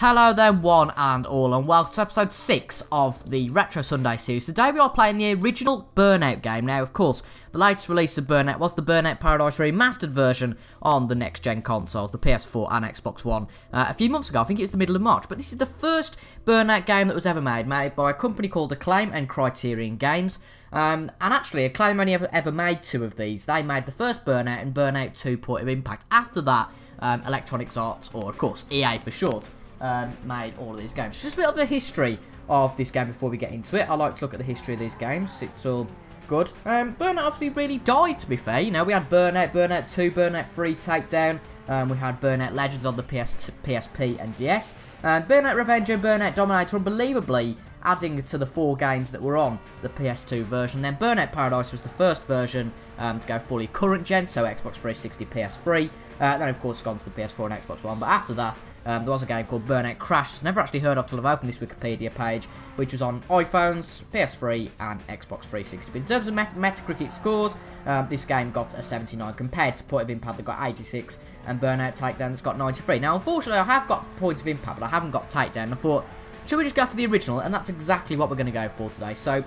Hello there one and all, and welcome to episode 6 of the Retro Sunday series. Today we are playing the original Burnout game. Now, of course, the latest release of Burnout was the Burnout Paradise remastered version on the next-gen consoles, the PS4 and Xbox One, a few months ago. I think it was the middle of March. But this is the first Burnout game that was ever made by a company called Acclaim and Criterion Games. And actually, Acclaim only ever made 2 of these. They made the first Burnout and Burnout 2 Point of Impact. After that, Electronic Arts, or of course EA for short, made all of these games. Just a bit of the history of this game before we get into it. I like to look at the history of these games. It's all good. Burnout obviously really died, to be fair. You know, we had Burnout, Burnout 2, Burnout 3 Takedown. We had Burnout Legends on the PSP and DS. And Burnout Revenge and Burnout Dominator, unbelievably, adding to the 4 games that were on the PS2 version. Then Burnout Paradise was the first version to go fully current gen, so Xbox 360, PS3. Then of course it's gone to the PS4 and Xbox One, but after that there was a game called Burnout Crash, never actually heard of till I've opened this Wikipedia page, which was on iPhones, PS3 and Xbox 360. But in terms of Metacritic scores, this game got a 79 compared to Point of Impact that got 86 and Burnout Takedown that's got 93. Now unfortunately I have got Point of Impact but I haven't got Takedown. I thought, should we just go for the original? And that's exactly what we're going to go for today. So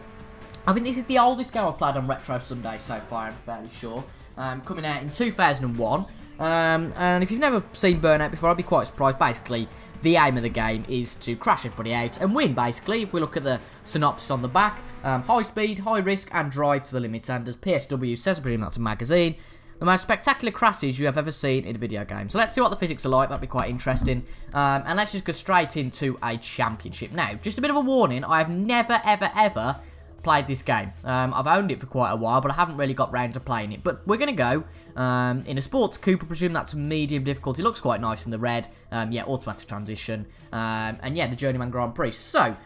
I think this is the oldest game I've played on Retro Sunday so far, I'm fairly sure. Coming out in 2001. And if you've never seen Burnout before, I'd be quite surprised. Basically, the aim of the game is to crash everybody out and win, basically. If we look at the synopsis on the back, high speed, high risk, and drive to the limit. And as PSW says, I presume that's a magazine, the most spectacular crashes you have ever seen in a video game. So let's see what the physics are like. That'd be quite interesting. And let's just go straight into a championship. Now, just a bit of a warning, I have never, ever, ever played this game. I've owned it for quite a while, but I haven't really got round to playing it. But we're going to go in a sports coupe. I presume that's medium difficulty. Looks quite nice in the red. Yeah, automatic transition. And yeah, the Journeyman Grand Prix. So,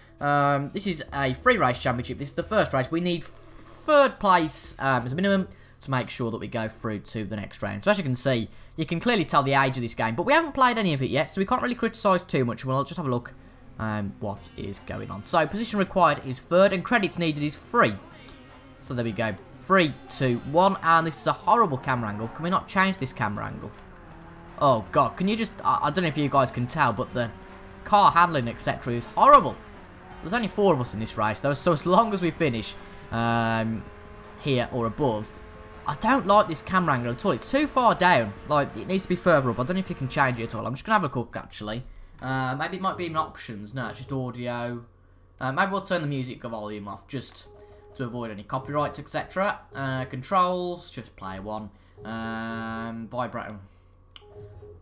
this is a free race championship. This is the first race. We need 3rd place as a minimum to make sure that we go through to the next round. So as you can see, you can clearly tell the age of this game. But we haven't played any of it yet, so we can't really criticise too much. We'll just have a look what is going on. So position required is 3rd and credits needed is 3. So there we go, 3, 2, 1, and this is a horrible camera angle. Can we not change this camera angle? Oh god, can you just, I don't know if you guys can tell, but the car handling etc is horrible. There's only 4 of us in this race though, so as long as we finish here or above, I don't like this camera angle at all. It's too far down, like it needs to be further up. I don't know if you can change it at all. I'm just gonna have a look actually. Maybe it might be in options. No, it's just audio. Maybe we'll turn the music volume off just to avoid any copyrights, etc. Controls, just play 1.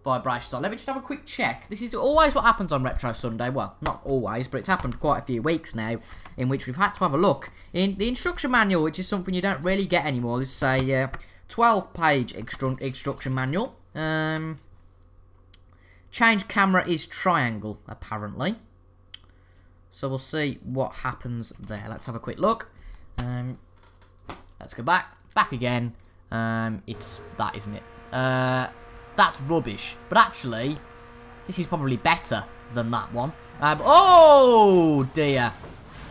Vibration. So let me just have a quick check. This is always what happens on Retro Sunday. Well, not always, but it's happened quite a few weeks now, in which we've had to have a look in the instruction manual, which is something you don't really get anymore. This is a 12-page instruction manual. Change camera is triangle, apparently. So we'll see what happens there. Let's have a quick look. Let's go back again. It's that, isn't it? That's rubbish. But actually, this is probably better than that one. Oh dear.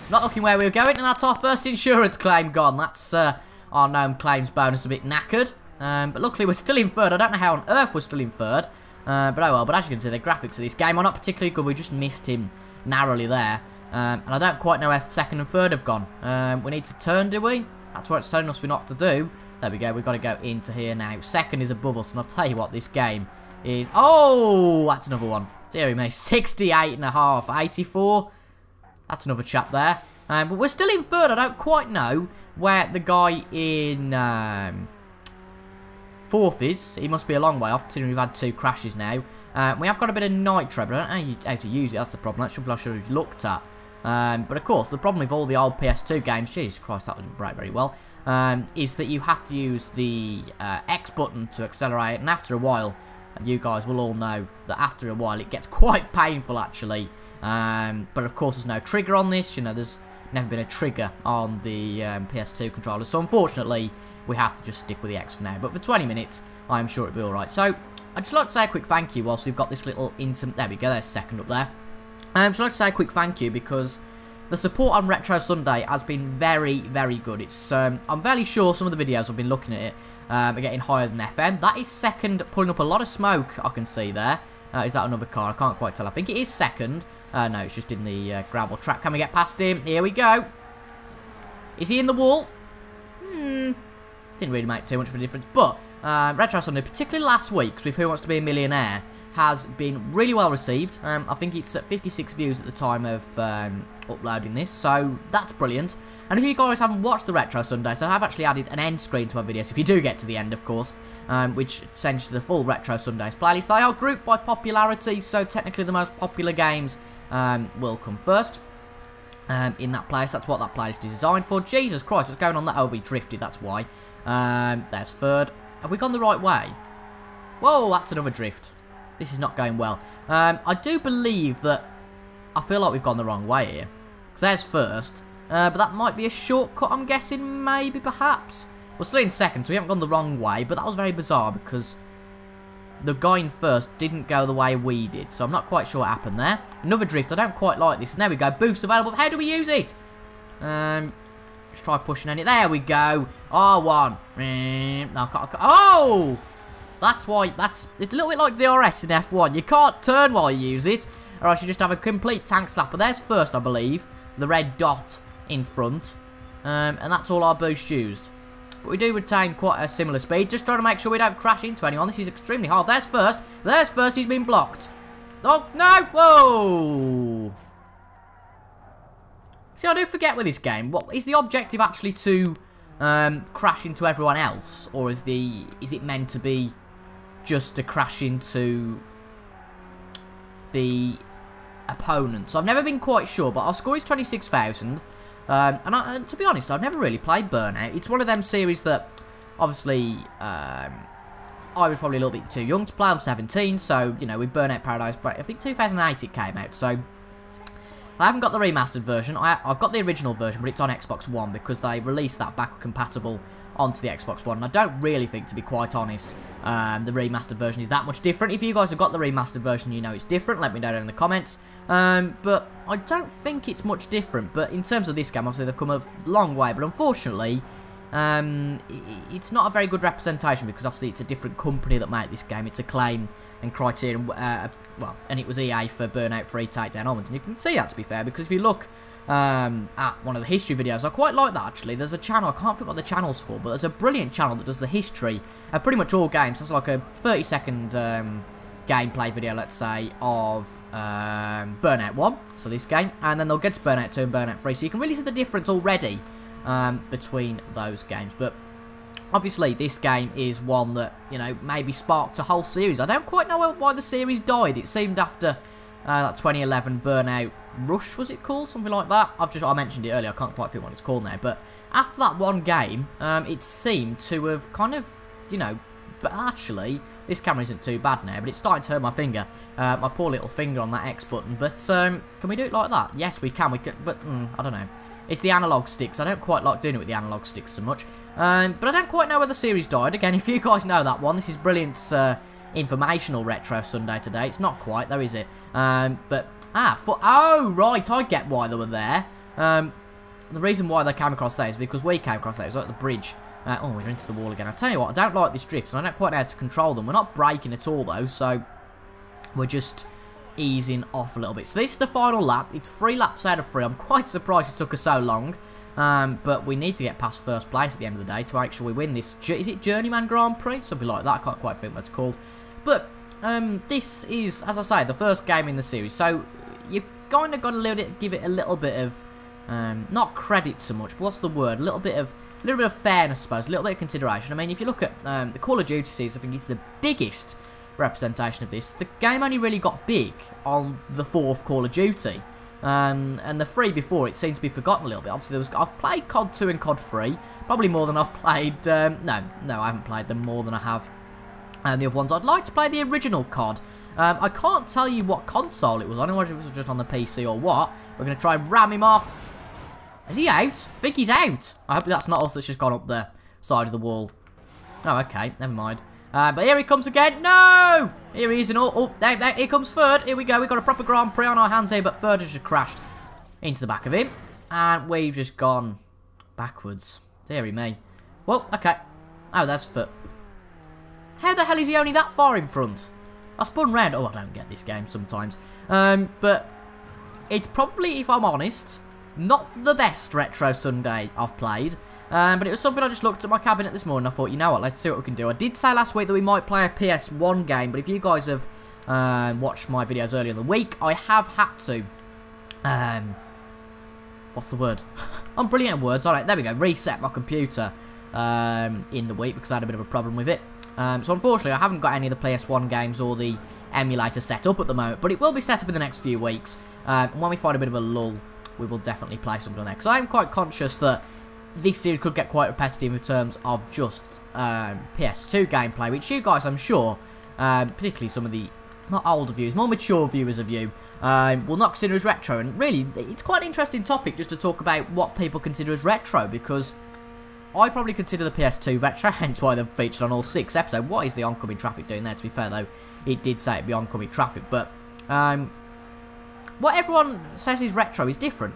Not looking where we were going, and that's our first insurance claim gone. That's our known claims bonus a bit knackered. But luckily we're still in 3rd. I don't know how on earth we're still in 3rd. But oh well, but as you can see, the graphics of this game are not particularly good. We just missed him narrowly there. And I don't quite know where 2nd and 3rd have gone. We need to turn, do we? That's what it's telling us we're not to do. There we go, we've got to go into here now. 2nd is above us, and I'll tell you what, this game is... Oh, that's another one. Deary me, 68.5, 84. That's another chap there. But we're still in 3rd. I don't quite know where the guy in 4th is. He must be a long way off, considering we've had 2 crashes now. We have got a bit of nitro, but I don't know how to use it. That's the problem. That's something I should have looked at. But of course, the problem with all the old PS2 games, Jesus Christ, that didn't break very well, is that you have to use the X button to accelerate, and after a while, you guys will all know that after a while it gets quite painful actually. But of course, there's no trigger on this. You know, there's never been a trigger on the PS2 controller, so unfortunately, we have to just stick with the X for now. But for 20 minutes, I'm sure it'll be alright. So, I'd just like to say a quick thank you whilst we've got this little there we go, there's 2nd up there. So I'd like to say a quick thank you because the support on Retro Sunday has been very, very good. It's I'm fairly sure some of the videos I've been looking at it are getting higher than FM. That is 2nd, pulling up a lot of smoke, I can see there. Is that another car? I can't quite tell. I think it is second. No, it's just in the gravel track. Can we get past him? Here we go. Is he in the wall? Didn't really make too much of a difference. But Retro Sunday, particularly last week, with Who Wants to Be a Millionaire, has been really well received. I think it's at 56 views at the time of uploading this, so that's brilliant. And if you guys haven't watched the Retro Sunday, so I have actually added an end screen to my videos, if you do get to the end, of course, which sends you to the full Retro Sundays playlist. They are grouped by popularity, so technically the most popular games will come first in that place. That's what that playlist is designed for. Jesus Christ, what's going on there? Oh, we drifted, that's why. There's third. Have we gone the right way? Whoa, that's another drift. This is not going well. I do believe that I feel like we've gone the wrong way here. Because there's first. But that might be a shortcut, I'm guessing, maybe, perhaps. We're still in second, so we haven't gone the wrong way. But that was very bizarre because the guy in first didn't go the way we did. So I'm not quite sure what happened there. Another drift. I don't quite like this. And there we go. Boost available. How do we use it? Let's try pushing on it. There we go. R1. No, oh! That's why, it's a little bit like DRS in F1. You can't turn while you use it, or else you just have a complete tank slapper. There's first, I believe, the red dot in front, and that's all our boost used. But we do retain quite a similar speed, just trying to make sure we don't crash into anyone. This is extremely hard. There's first, he's been blocked. Oh, no, whoa! See, I do forget with this game, what is the objective actually to crash into everyone else, or is it meant to be just to crash into the opponent? So I've never been quite sure, but our score is 26,000. And to be honest, I've never really played Burnout. It's one of them series that, obviously, I was probably a little bit too young to play. I'm 17, so, you know, with Burnout Paradise, but I think 2008 it came out, so I haven't got the remastered version. I've got the original version, but it's on Xbox One because they released that backward compatible onto the Xbox One. And I don't really think, to be quite honest, the remastered version is that much different. If you guys have got the remastered version, you know it's different. Let me know down in the comments. But I don't think it's much different. But in terms of this game, obviously they've come a long way. But unfortunately, it's not a very good representation because obviously it's a different company that made this game. It's Acclaim and Criterion, well, and it was EA for Burnout 3 Takedown onwards. And you can see that, to be fair, because if you look at one of the history videos, I quite like that, actually. There's a channel, I can't think what the channel's called, but there's a brilliant channel that does the history of pretty much all games. That's like a 30-second gameplay video, let's say, of Burnout 1, so this game, and then they'll get to Burnout 2 and Burnout 3, so you can really see the difference already between those games. But obviously, this game is one that, you know, maybe sparked a whole series. I don't quite know why the series died. It seemed after that 2011 Burnout Rush, was it called? Something like that. I mentioned it earlier. I can't quite think what it's called now. But after that one game, it seemed to have kind of, you know, but actually, this camera isn't too bad now, but it's starting to hurt my finger. My poor little finger on that X button. But can we do it like that? Yes, we can. But I don't know. It's the analog sticks. I don't quite like doing it with the analog sticks so much. But I don't quite know where the series died. Again, if you guys know that one, this is brilliant informational Retro Sunday today. It's not quite, though, is it? Oh, right, I get why they were there. The reason why they came across there is because we came across there. It was like the bridge. Oh, we're into the wall again. I tell you what, I don't like this drift, so I don't quite know how to control them. We're not braking at all, though, so we're just easing off a little bit. So this is the final lap. It's 3 laps out of 3. I'm quite surprised it took us so long. But we need to get past first place at the end of the day to make sure we win this. Is it Journeyman Grand Prix? Something like that. I can't quite think what it's called. But this is, as I say, the first game in the series. So you're kind of got to give it a little bit of, not credit so much, but what's the word? A little bit of fairness, I suppose. A little bit of consideration. I mean, if you look at the Call of Duty series, I think it's the biggest representation of this. The game only really got big on the 4th Call of Duty. And the 3 before it seemed to be forgotten a little bit. Obviously, I've played COD 2 and COD 3, probably more than I've played. No, I haven't played them more than I have the other ones. I'd like to play the original COD. I can't tell you what console it was on. I wonder if it was just on the PC or what. We're going to try and ram him off. Is he out? I think he's out. I hope that's not us that's just gone up the side of the wall. Oh, okay, never mind. But here he comes again. No! Here he is and all. Oh, there, here comes third. Here we go. We've got a proper Grand Prix on our hands here, but third has just crashed into the back of him. And we've just gone backwards. Deary me. Well, okay. Oh, that's foot. How the hell is he only that far in front? I spun round. Oh, I don't get this game sometimes. But it's probably, if I'm honest, not the best Retro Sunday I've played. But it was something I just looked at my cabinet this morning. I thought, you know what, let's see what we can do. I did say last week that we might play a PS1 game, but if you guys have watched my videos earlier in the week, I have had to, what's the word? I'm brilliant at words. Alright, there we go. Reset my computer in the week because I had a bit of a problem with it. So unfortunately, I haven't got any of the PS1 games or the emulator set up at the moment, but it will be set up in the next few weeks. And when we find a bit of a lull, we will definitely play something on there. Because I am quite conscious that this series could get quite repetitive in terms of just PS2 gameplay, which you guys, I'm sure, particularly some of the not older viewers, more mature viewers of you, will not consider as retro. And really, it's quite an interesting topic just to talk about what people consider as retro, because I probably consider the PS2 retro, hence why they've featured on all 6 episodes. What is the oncoming traffic doing there? To be fair, though, it did say it'd be oncoming traffic, but what everyone says is retro is different.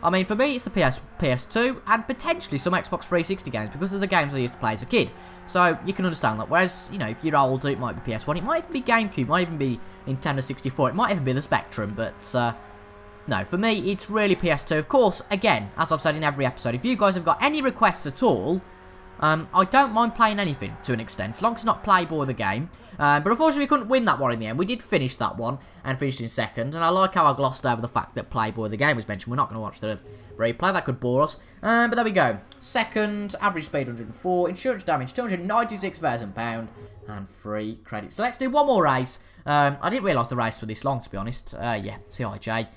I mean, for me, it's the PS2, and potentially some Xbox 360 games, because of the games I used to play as a kid. So, you can understand that. Whereas, you know, if you're older, it might be PS1, it might even be GameCube, it might even be Nintendo 64, it might even be the Spectrum, but, no, for me, it's really PS2. Of course, again, as I've said in every episode, if you guys have got any requests at all, I don't mind playing anything to an extent, as long as it's not Playboy the game. But unfortunately, we couldn't win that one in the end. We did finish that one, and finished in second, and I like how I glossed over the fact that Playboy the game was mentioned. We're not going to watch the replay, that could bore us. But there we go. Second, average speed 104, insurance damage £296,000, and 3 credits. So let's do one more race. I didn't realise the race was this long, to be honest. Yeah, CIJ.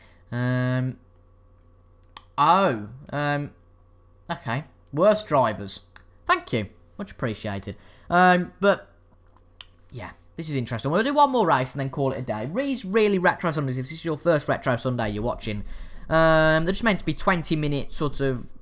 Okay. Worst drivers. Thank you. Much appreciated. But, yeah, this is interesting. We'll do one more race and then call it a day. These really Retro Sundays, if this is your first Retro Sunday you're watching, they're just meant to be 20-minute sort of,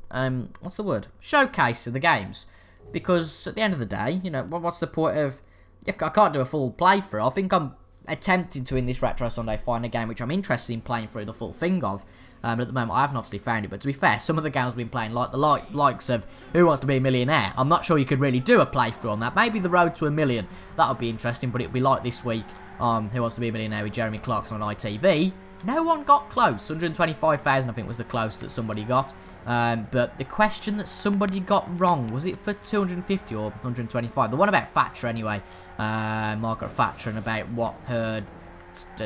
what's the word? Showcase of the games. Because at the end of the day, you know, what's the point of... I can't do a full playthrough. I think I'm attempting to, in this Retro Sunday, find a game which I'm interested in playing through the full thing of. But at the moment, I haven't obviously found it. But to be fair, some of the games I've been playing, like the likes of Who Wants to Be a Millionaire, I'm not sure you could really do a playthrough on that. Maybe The Road to a Million. That would be interesting, but it would be like this week on Who Wants to Be a Millionaire with Jeremy Clarkson on ITV. No one got close. 125,000, I think, was the close that somebody got. But the question that somebody got wrong, was it for 250 or 125? The one about Thatcher, anyway. Margaret Thatcher, and about what her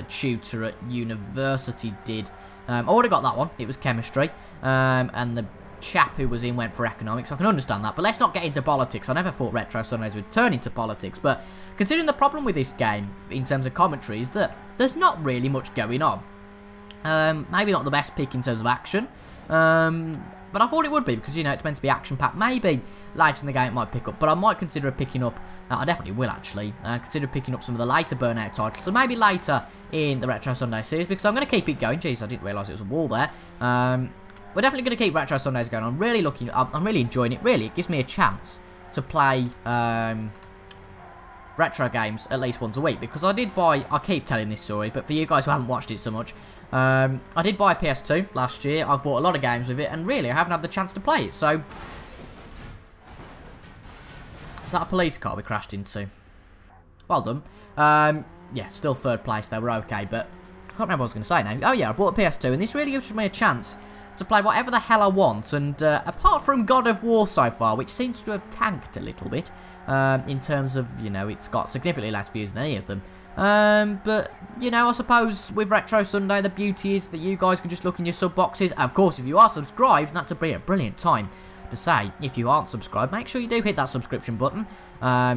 tutor at university did. I would have got that one. It was chemistry. And the chap who was in went for economics. I can understand that. But let's not get into politics. I never thought Retro Sundays would turn into politics. But considering the problem with this game, in terms of commentary, is that there's not really much going on. Maybe not the best pick in terms of action. But I thought it would be, because, you know, it's meant to be action-packed. Maybe later in the game it might pick up, but I might consider picking up, I definitely will actually, consider picking up some of the later Burnout titles, so maybe later in the Retro Sunday series, because I'm going to keep it going. Jeez, I didn't realise it was a wall there. We're definitely going to keep Retro Sundays going. I'm really enjoying it, really. It gives me a chance to play retro games at least once a week, because I keep telling this story, but for you guys who haven't watched it so much, I did buy a PS2 last year. I've bought a lot of games with it, and really I haven't had the chance to play it. So, is that a police car we crashed into? Well done. Yeah, still third place though, we're okay, but I can't remember what I was going to say now. Oh yeah, I bought a PS2, and this really gives me a chance to play whatever the hell I want, and apart from God of War so far, which seems to have tanked a little bit, in terms of, you know, it's got significantly less views than any of them. But, you know, I suppose with Retro Sunday, the beauty is that you guys can just look in your sub boxes. Of course, if you are subscribed, that's a brilliant time to say, if you aren't subscribed, make sure you do hit that subscription button,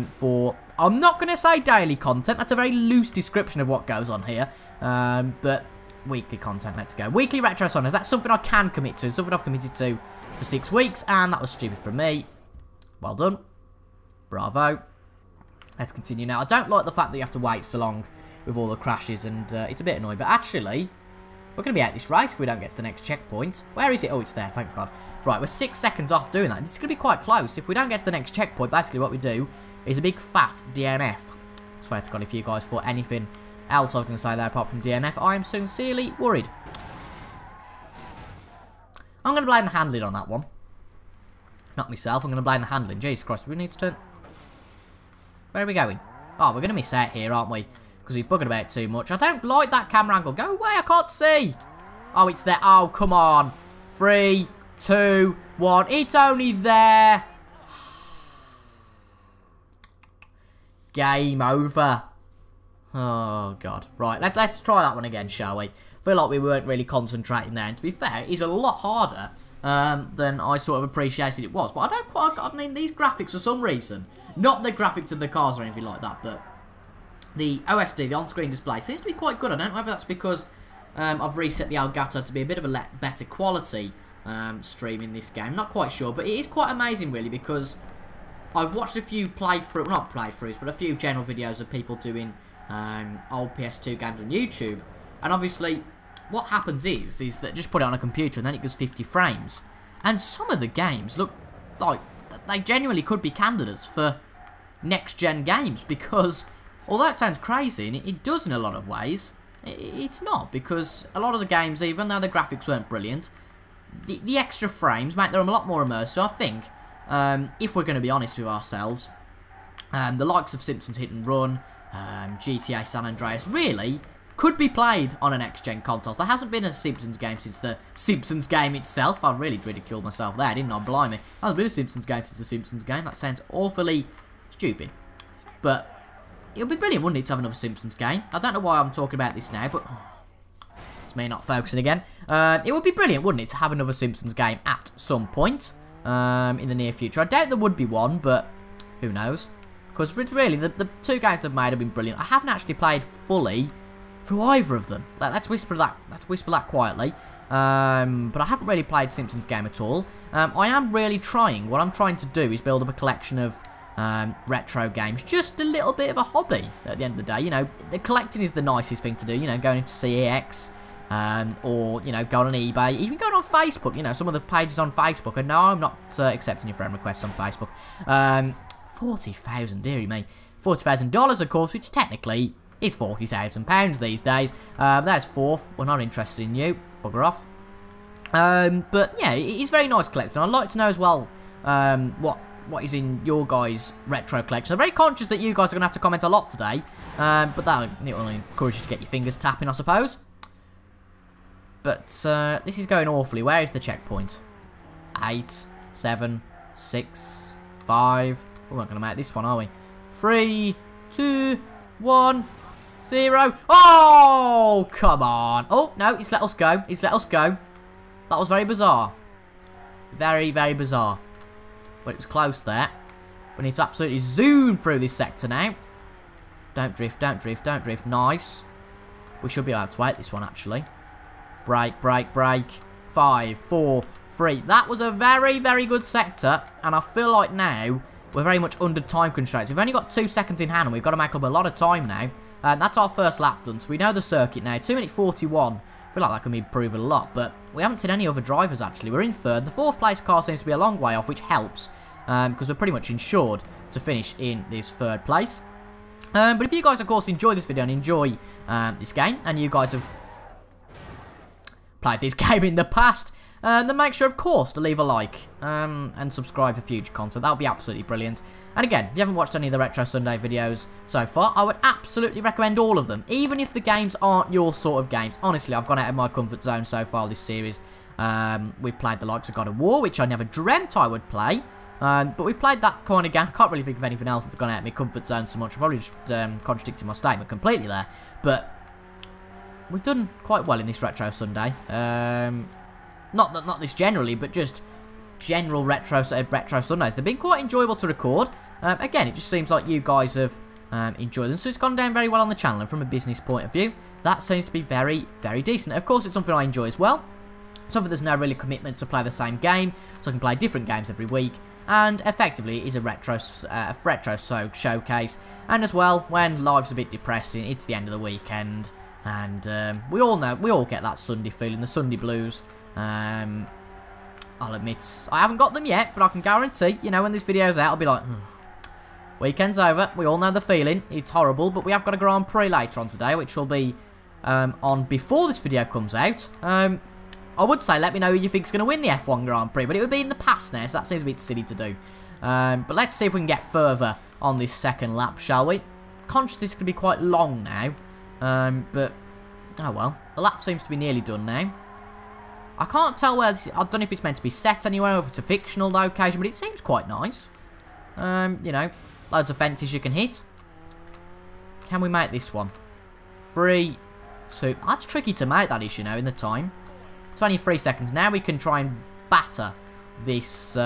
for, I'm not going to say daily content, that's a very loose description of what goes on here, but weekly content, let's go. Weekly Retro Sundays, that's something I can commit to, something I've committed to for 6 weeks, and that was stupid from me. Well done. Bravo. Let's continue now. I don't like the fact that you have to wait so long with all the crashes, and it's a bit annoying. But actually, we're going to be out this race if we don't get to the next checkpoint. Where is it? Oh, it's there, thank God. Right, we're 6 seconds off doing that. This is going to be quite close. If we don't get to the next checkpoint, basically what we do is a big fat DNF. I swear to God, if you guys thought anything else I was going to say there apart from DNF, I am sincerely worried. I'm going to blame the handling on that one. Not myself, I'm going to blame the handling. Jesus Christ, we need to turn... Where are we going? Oh, we're going to miss out here, aren't we? because we've buggered about too much. I don't like that camera angle. Go away, I can't see. Oh, it's there. Oh, come on. 3, 2, 1. It's only there. Game over. Oh, God. Right, let's try that one again, shall we? Feel like we weren't really concentrating there. And to be fair, it's a lot harder than I sort of appreciated it was. But I don't quite... I mean, these graphics, for some reason, not the graphics of the cars or anything like that, but the OSD, the on-screen display, seems to be quite good. I don't know whether that's because I've reset the Elgato to be a bit of a better quality stream in this game. Not quite sure, but it is quite amazing, really, because I've watched a few playthroughs, not playthroughs, but a few general videos of people doing old PS2 games on YouTube. And obviously, what happens is that just put it on a computer and then it goes 50 frames. And some of the games look like they genuinely could be candidates for next-gen games, because although it sounds crazy, and it does in a lot of ways, it's not, because a lot of the games, even though the graphics weren't brilliant, the extra frames make them a lot more immersive. I think, if we're going to be honest with ourselves, the likes of Simpsons Hit and Run, GTA San Andreas, really could be played on an next-gen console. There hasn't been a Simpsons game since the Simpsons game itself. I really ridiculed myself there, didn't I? Blimey. There hasn't been a Simpsons game since the Simpsons game. That sounds awfully stupid. But it would be brilliant, wouldn't it, to have another Simpsons game? I don't know why I'm talking about this now, but it's me not focusing again. It would be brilliant, wouldn't it, to have another Simpsons game at some point in the near future. I doubt there would be one, but who knows? Because really, the two games they've made have been brilliant. I haven't actually played fully through either of them. Let's whisper that. Let's whisper that quietly. But I haven't really played Simpsons game at all. I am really trying. What I'm trying to do is build up a collection of retro games. Just a little bit of a hobby at the end of the day. You know, the collecting is the nicest thing to do. You know, going into CEX, or, you know, going on eBay, even going on Facebook. You know, some of the pages on Facebook. And no, I'm not accepting your friend requests on Facebook. 40,000, dearie me. $40,000, of course, which technically is £40,000 these days. That's fourth. We're not interested in you. Bugger off. But yeah, it's very nice collecting. I'd like to know as well what is in your guys' retro collection. I'm very conscious that you guys are going to have to comment a lot today. But that will encourage you to get your fingers tapping, I suppose. But this is going awfully. Where is the checkpoint? 8, 7, 6, 5. We're not going to make this one, are we? 3, 2, 1, 0. Oh, come on. Oh, no, it's let us go. It's let us go. That was very bizarre. Very, very bizarre. But it was close there. We need to absolutely zoom through this sector now. Don't drift, don't drift, don't drift. Nice. We should be able to wait this one, actually. Brake, brake, brake. 5, 4, 3. That was a very, very good sector. And I feel like now we're very much under time constraints. We've only got 2 seconds in hand and we've got to make up a lot of time now. And that's our first lap done. So we know the circuit now. 2 minute 41. I feel like that can be improved a lot. But we haven't seen any other drivers, actually. We're in third. The 4th place car seems to be a long way off, which helps. Because we're pretty much insured to finish in this 3rd place. But if you guys, of course, enjoy this video and enjoy this game, and you guys have played this game in the past, then make sure, of course, to leave a like and subscribe for future content. That would be absolutely brilliant. And again, if you haven't watched any of the Retro Sunday videos so far, I would absolutely recommend all of them, even if the games aren't your sort of games. Honestly, I've gone out of my comfort zone so far this series. We've played the likes of God of War, which I never dreamt I would play. But we've played that kind of game. I can't really think of anything else that's gone out of my comfort zone so much. I'm probably just contradicting my statement completely there. But we've done quite well in this Retro Sunday. Not this generally, but just general Retro Sundays. They've been quite enjoyable to record. Again, it just seems like you guys have enjoyed them. So it's gone down very well on the channel. And from a business point of view, that seems to be very, very decent. Of course, it's something I enjoy as well. Something there's no really commitment to play the same game. So I can play different games every week. And effectively, it is a retro showcase. And as well, when life's a bit depressing, it's the end of the weekend. And we all get that Sunday feeling, the Sunday blues. I'll admit, I haven't got them yet, but I can guarantee, you know, when this video's out, I'll be like, weekend's over. We all know the feeling. It's horrible, but we have got a Grand Prix later on today, which will be on before this video comes out. I would say let me know who you think's going to win the F1 Grand Prix, but it would be in the past now, so that seems a bit silly to do. But let's see if we can get further on this second lap, shall we? conscious this could be quite long now. But, oh well. The lap seems to be nearly done now. I can't tell where this, I don't know if it's meant to be set anywhere or if it's a fictional location, but it seems quite nice. You know, loads of fences you can hit. Can we make this one? 3, 2. That's tricky to make, that is, you know, in the time. 23 seconds. Now we can try and batter this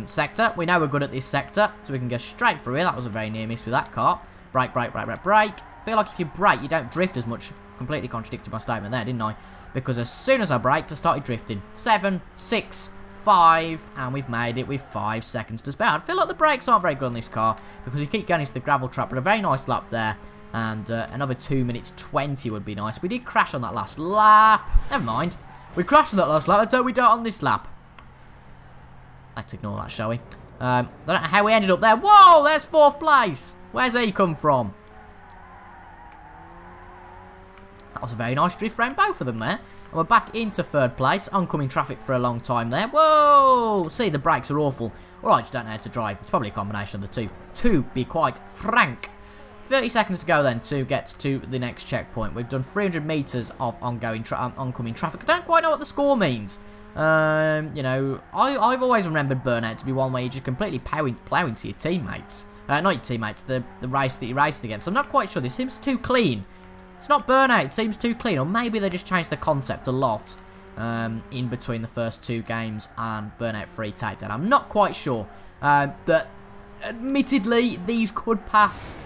sector. We know we're good at this sector, so we can go straight through here. That was a very near miss with that car. Brake, brake, brake, brake, brake. I feel like if you brake, you don't drift as much. Completely contradicted my statement there, didn't I? Because as soon as I braked, I started drifting. 7, 6, 5, and we've made it with 5 seconds to spare. I feel like the brakes aren't very good on this car because you keep going into the gravel trap, but a very nice lap there. And another 2 minutes 20 would be nice. We did crash on that last lap. Never mind. We crashed on that last lap, let's hope we don't on this lap. Let's ignore that, shall we? I don't know how we ended up there. Whoa, there's 4th place. Where's he come from? That was a very nice drift round both of them there. And we're back into 3rd place. Oncoming traffic for a long time there. Whoa! See, the brakes are awful. Or I just don't know how to drive. It's probably a combination of the two. To be quite frank. 30 seconds to go then to get to the next checkpoint. We've done 300 metres of oncoming traffic. I don't quite know what the score means. You know, I've always remembered Burnout to be one where you just completely plow into your teammates. Not your teammates, the race that you raced against. I'm not quite sure. This seems too clean. It's not Burnout, it seems too clean, or maybe they just changed the concept a lot in between the first 2 games and Burnout 3 Takedown. I'm not quite sure, but admittedly, these could pass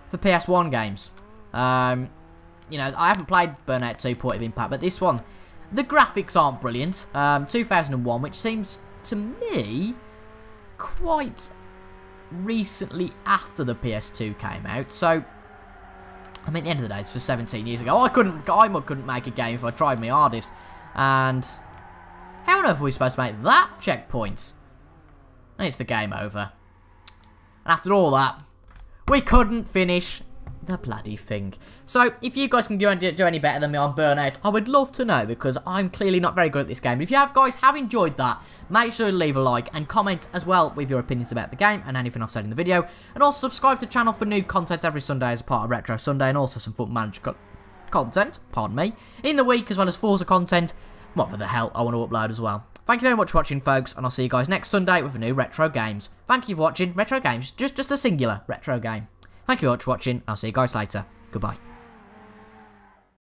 for PS1 games. You know, I haven't played Burnout 2 Point of Impact, but this one, the graphics aren't brilliant. 2001, which seems to me quite recently after the PS2 came out, so I mean at the end of the day it's for 17 years ago. I couldn't make a game if I tried my hardest, and how on earth are we supposed to make that checkpoint? And it's the game over. And after all that, we couldn't finish the bloody thing. So if you guys can do any better than me on Burnout, I would love to know, because I'm clearly not very good at this game. But if you guys have enjoyed that, make sure to leave a like and comment as well with your opinions about the game and anything I've said in the video. And also subscribe to the channel for new content every Sunday as a part of Retro Sunday, and also some Football Manager content, pardon me, in the week, as well as Forza content. What the hell I want to upload as well. Thank you very much for watching, folks, and I'll see you guys next Sunday with a new Retro Games. Thank you for watching. Retro Games, just a singular Retro game. Thank you very much for watching. I'll see you guys later. Goodbye.